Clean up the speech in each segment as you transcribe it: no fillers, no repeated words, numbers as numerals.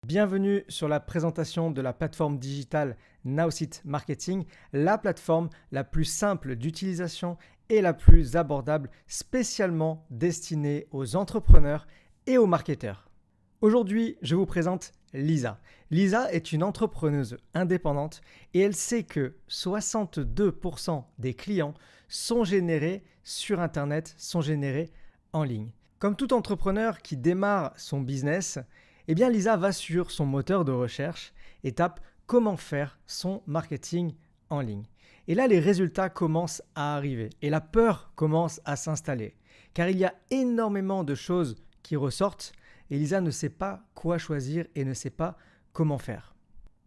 Bienvenue sur la présentation de la plateforme digitale Nowsite Marketing, la plateforme la plus simple d'utilisation et la plus abordable, spécialement destinée aux entrepreneurs et aux marketeurs. Aujourd'hui, je vous présente Lisa. Lisa est une entrepreneuse indépendante et elle sait que 62% des clients sont générés sur Internet, sont générés en ligne. Comme tout entrepreneur qui démarre son business, eh bien Lisa va sur son moteur de recherche et tape comment faire son marketing en ligne. Et là, les résultats commencent à arriver et la peur commence à s'installer. Car il y a énormément de choses qui ressortent et Lisa ne sait pas quoi choisir et ne sait pas comment faire.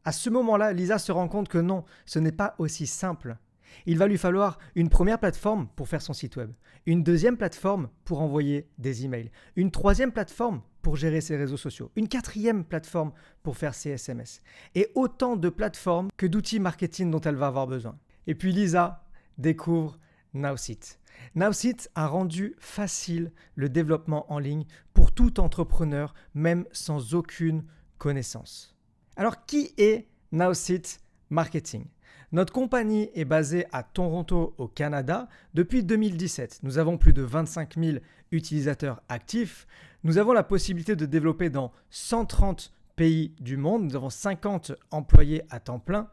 À ce moment-là, Lisa se rend compte que non, ce n'est pas aussi simple. Il va lui falloir une première plateforme pour faire son site web, une deuxième plateforme pour envoyer des emails, une troisième plateforme pour gérer ses réseaux sociaux, une quatrième plateforme pour faire ses SMS, et autant de plateformes que d'outils marketing dont elle va avoir besoin. Et puis Lisa découvre Nowsite. Nowsite a rendu facile le développement en ligne pour tout entrepreneur, même sans aucune connaissance. Alors qui est Nowsite Marketing ? Notre compagnie est basée à Toronto, au Canada, depuis 2017. Nous avons plus de 25 000 utilisateurs actifs. Nous avons la possibilité de développer dans 130 pays du monde. Nous avons 50 employés à temps plein.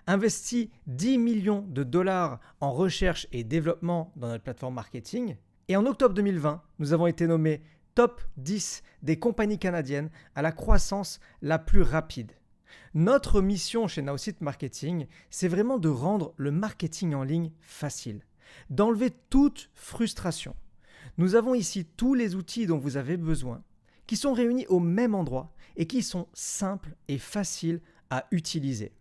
Investi 10 millions de dollars en recherche et développement dans notre plateforme marketing. Et en octobre 2020, nous avons été nommés top 10 des compagnies canadiennes à la croissance la plus rapide. Notre mission chez Nowsite Marketing, c'est vraiment de rendre le marketing en ligne facile, d'enlever toute frustration. Nous avons ici tous les outils dont vous avez besoin, qui sont réunis au même endroit et qui sont simples et faciles à utiliser.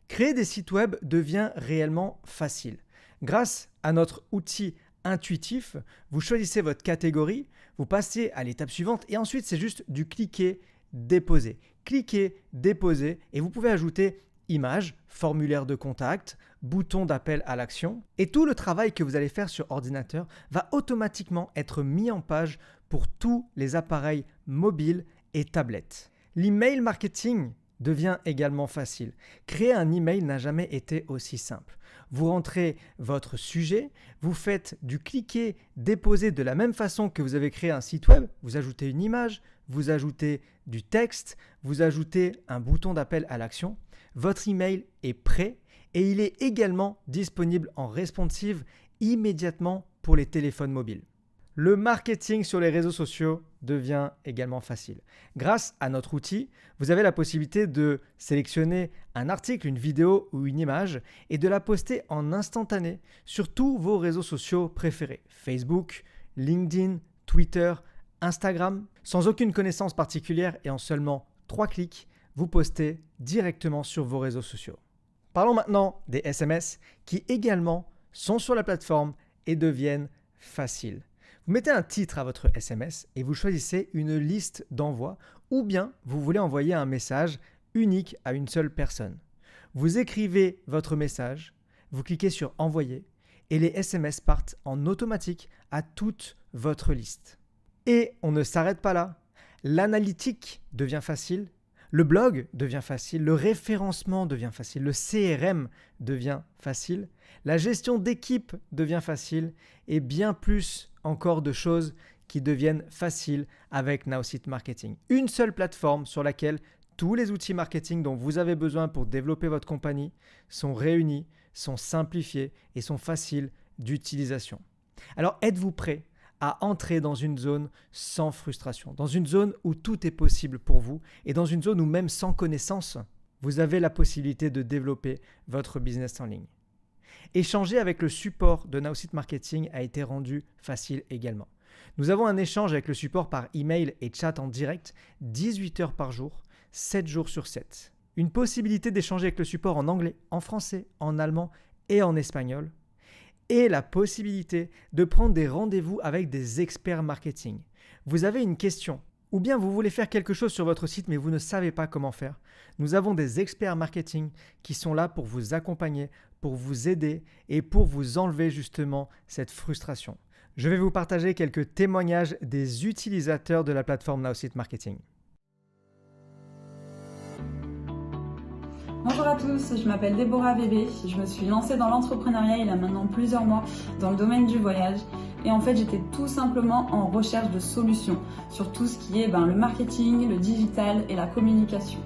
Créer des sites web devient réellement facile. Grâce à notre outil intuitif, vous choisissez votre catégorie, vous passez à l'étape suivante et ensuite c'est juste du cliquer, déposer. Cliquez, déposez et vous pouvez ajouter images, formulaire de contact, bouton d'appel à l'action. Et tout le travail que vous allez faire sur ordinateur va automatiquement être mis en page pour tous les appareils mobiles et tablettes. L'email marketing devient également facile. Créer un email n'a jamais été aussi simple. Vous rentrez votre sujet, vous faites du cliquer, déposer de la même façon que vous avez créé un site web, vous ajoutez une image, vous ajoutez du texte, vous ajoutez un bouton d'appel à l'action. Votre email est prêt et il est également disponible en responsive immédiatement pour les téléphones mobiles. Le marketing sur les réseaux sociaux devient également facile. Grâce à notre outil, vous avez la possibilité de sélectionner un article, une vidéo ou une image et de la poster en instantané sur tous vos réseaux sociaux préférés. Facebook, LinkedIn, Twitter, Instagram. Sans aucune connaissance particulière et en seulement 3 clics, vous postez directement sur vos réseaux sociaux. Parlons maintenant des SMS qui également sont sur la plateforme et deviennent faciles. Vous mettez un titre à votre SMS et vous choisissez une liste d'envoi ou bien vous voulez envoyer un message unique à une seule personne. Vous écrivez votre message, vous cliquez sur envoyer et les SMS partent en automatique à toute votre liste. Et on ne s'arrête pas là. L'analytique devient facile, le blog devient facile, le référencement devient facile, le CRM devient facile, la gestion d'équipe devient facile et bien plus encore de choses qui deviennent faciles avec Nowsite Marketing. Une seule plateforme sur laquelle tous les outils marketing dont vous avez besoin pour développer votre compagnie sont réunis, sont simplifiés et sont faciles d'utilisation. Alors êtes-vous prêt à entrer dans une zone sans frustration, dans une zone où tout est possible pour vous et dans une zone où même sans connaissance, vous avez la possibilité de développer votre business en ligne. Échanger avec le support de Nowsite Marketing a été rendu facile également. Nous avons un échange avec le support par email et chat en direct 18 heures par jour, 7 jours sur 7. Une possibilité d'échanger avec le support en anglais, en français, en allemand et en espagnol. Et la possibilité de prendre des rendez-vous avec des experts marketing. Vous avez une question ou bien vous voulez faire quelque chose sur votre site mais vous ne savez pas comment faire. Nous avons des experts marketing qui sont là pour vous accompagner, pour vous aider et pour vous enlever justement cette frustration. Je vais vous partager quelques témoignages des utilisateurs de la plateforme Nowsite Marketing. Bonjour à tous, je m'appelle Déborah Bébé. Je me suis lancée dans l'entrepreneuriat il y a maintenant plusieurs mois dans le domaine du voyage. Et en fait, j'étais tout simplement en recherche de solutions sur tout ce qui est le marketing, le digital et la communication.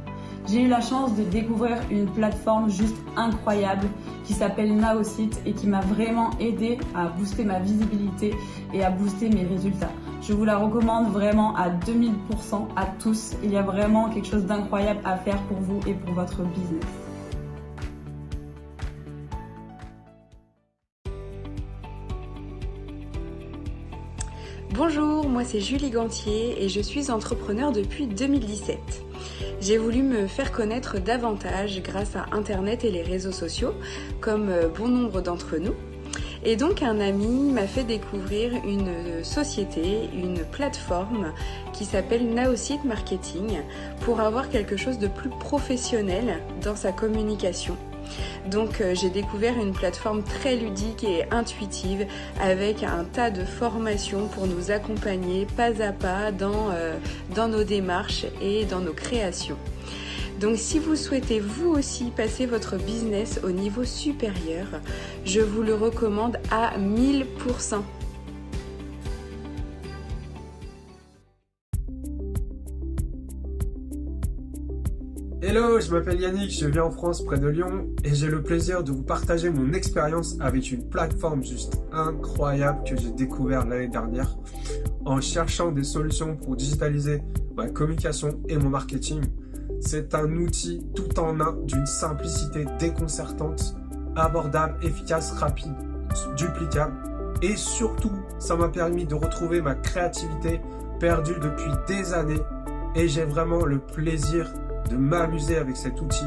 J'ai eu la chance de découvrir une plateforme juste incroyable qui s'appelle Naosite et qui m'a vraiment aidé à booster ma visibilité et à booster mes résultats. Je vous la recommande vraiment à 2000% à tous. Il y a vraiment quelque chose d'incroyable à faire pour vous et pour votre business. Bonjour, moi c'est Julie Gantier et je suis entrepreneur depuis 2017. J'ai voulu me faire connaître davantage grâce à Internet et les réseaux sociaux, comme bon nombre d'entre nous. Et donc un ami m'a fait découvrir une société, une plateforme qui s'appelle Naosite Marketing pour avoir quelque chose de plus professionnel dans sa communication. Donc j'ai découvert une plateforme très ludique et intuitive avec un tas de formations pour nous accompagner pas à pas dans nos démarches et dans nos créations. Donc si vous souhaitez vous aussi passer votre business au niveau supérieur, je vous le recommande à 1000%. Hello, je m'appelle Yannick, je vis en France près de Lyon et j'ai le plaisir de vous partager mon expérience avec une plateforme juste incroyable que j'ai découvert l'année dernière en cherchant des solutions pour digitaliser ma communication et mon marketing. C'est un outil tout en un d'une simplicité déconcertante, abordable, efficace, rapide, duplicable et surtout, ça m'a permis de retrouver ma créativité perdue depuis des années et j'ai vraiment le plaisir de m'amuser avec cet outil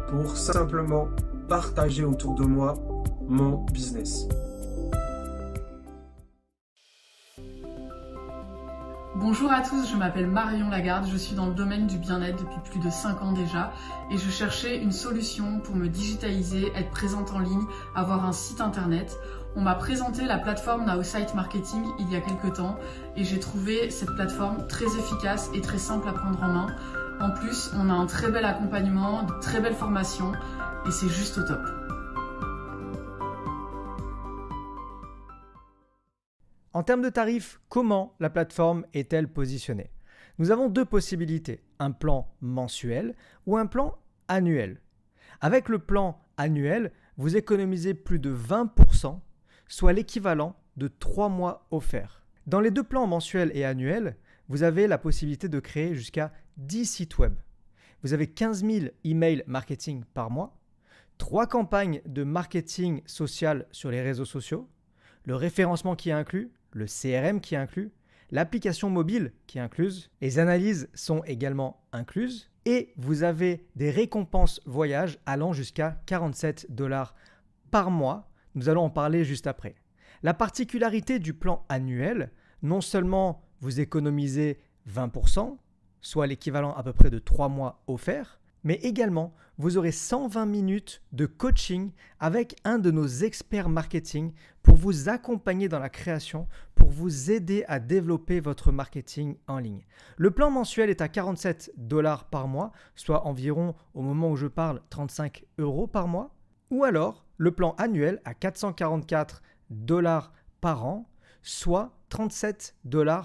pour simplement partager autour de moi mon business. Bonjour à tous, je m'appelle Marion Lagarde, je suis dans le domaine du bien-être depuis plus de 5 ans déjà et je cherchais une solution pour me digitaliser, être présente en ligne, avoir un site internet. On m'a présenté la plateforme Naosite Marketing il y a quelques temps et j'ai trouvé cette plateforme très efficace et très simple à prendre en main. En plus, on a un très bel accompagnement, de très belles formations et c'est juste au top. En termes de tarifs, comment la plateforme est-elle positionnée? Nous avons deux possibilités, un plan mensuel ou un plan annuel. Avec le plan annuel, vous économisez plus de 20%, soit l'équivalent de 3 mois offerts. Dans les deux plans mensuels et annuels, vous avez la possibilité de créer jusqu'à 10 sites web. Vous avez 15 000 emails marketing par mois, 3 campagnes de marketing social sur les réseaux sociaux, le référencement qui est inclus, le CRM qui est inclus, l'application mobile qui est incluse, les analyses sont également incluses et vous avez des récompenses voyage allant jusqu'à 47 $ par mois. Nous allons en parler juste après. La particularité du plan annuel, non seulement vous économisez 20%, soit l'équivalent à peu près de 3 mois offerts, mais également vous aurez 120 minutes de coaching avec un de nos experts marketing pour vous accompagner dans la création, pour vous aider à développer votre marketing en ligne. Le plan mensuel est à 47 $ par mois, soit environ, au moment où je parle, 35 € par mois. Ou alors, le plan annuel à 444 $ par an, soit 37 $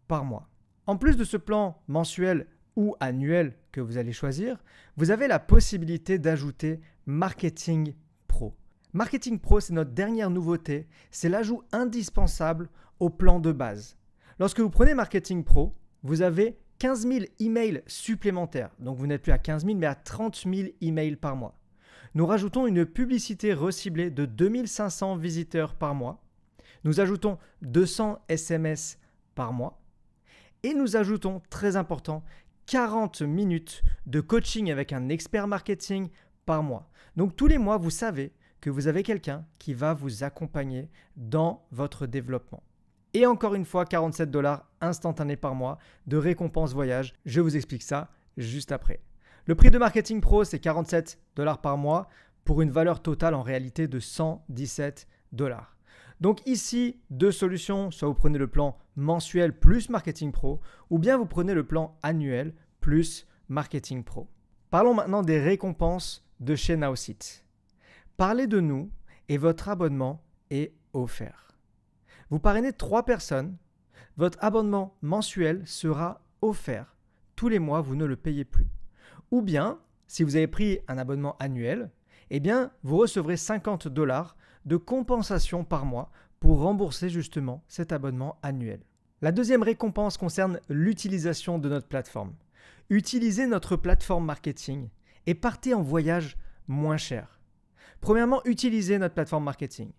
par mois. En plus de ce plan mensuel ou annuel que vous allez choisir, vous avez la possibilité d'ajouter Marketing Pro. Marketing Pro, c'est notre dernière nouveauté, c'est l'ajout indispensable au plan de base. Lorsque vous prenez Marketing Pro, vous avez 15 000 emails supplémentaires. Donc vous n'êtes plus à 15 000 mais à 30 000 emails par mois. Nous rajoutons une publicité reciblée de 2500 visiteurs par mois. Nous ajoutons 200 SMS par mois. Et nous ajoutons, très important, 40 minutes de coaching avec un expert marketing par mois. Donc tous les mois, vous savez que vous avez quelqu'un qui va vous accompagner dans votre développement. Et encore une fois, 47 $ instantanés par mois de récompense voyage. Je vous explique ça juste après. Le prix de Marketing Pro, c'est 47 $ par mois pour une valeur totale en réalité de 117 $. Donc ici, deux solutions, soit vous prenez le plan mensuel plus Marketing Pro, ou bien vous prenez le plan annuel plus Marketing Pro. Parlons maintenant des récompenses de chez Naosit. Parlez de nous et votre abonnement est offert. Vous parrainez 3 personnes, votre abonnement mensuel sera offert. Tous les mois, vous ne le payez plus. Ou bien, si vous avez pris un abonnement annuel, eh bien, vous recevrez $50 de compensation par mois pour rembourser justement cet abonnement annuel. La deuxième récompense concerne l'utilisation de notre plateforme. Utilisez notre plateforme marketing et partez en voyage moins cher. Premièrement, utilisez notre plateforme marketing.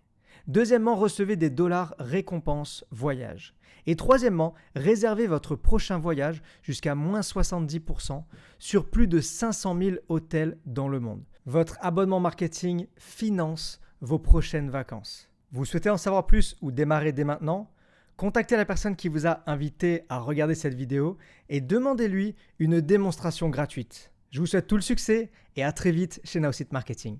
Deuxièmement, recevez des dollars récompense voyage. Et troisièmement, réservez votre prochain voyage jusqu'à moins 70% sur plus de 500 000 hôtels dans le monde. Votre abonnement marketing finance vos prochaines vacances. Vous souhaitez en savoir plus ou démarrer dès maintenant? Contactez la personne qui vous a invité à regarder cette vidéo et demandez-lui une démonstration gratuite. Je vous souhaite tout le succès et à très vite chez Naosit Marketing.